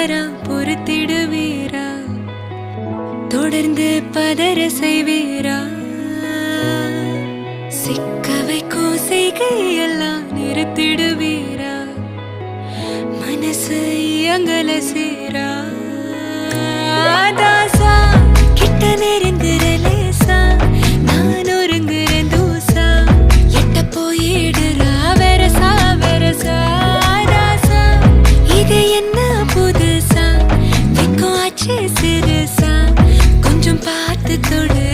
தவறா பொறுத்திடுவீரா? தொடர்ந்து பதற செய்வீரா? சிக்க வைக்கும் செய்கையெல்லாம் நிறுத்திடுவீரா? மனசு இயங்கல சீரா? தாசா கிட்ட நெருங்குறலேசா, நான் ஒருங்குறேன் தூசா, எட்ட போயிடுறா வெரசா வெரசா. தாசா இது என்ன புதுசா, வெக்கம் ஆச்சு சிறுசா, கொஞ்சம் பார்த்து தொடு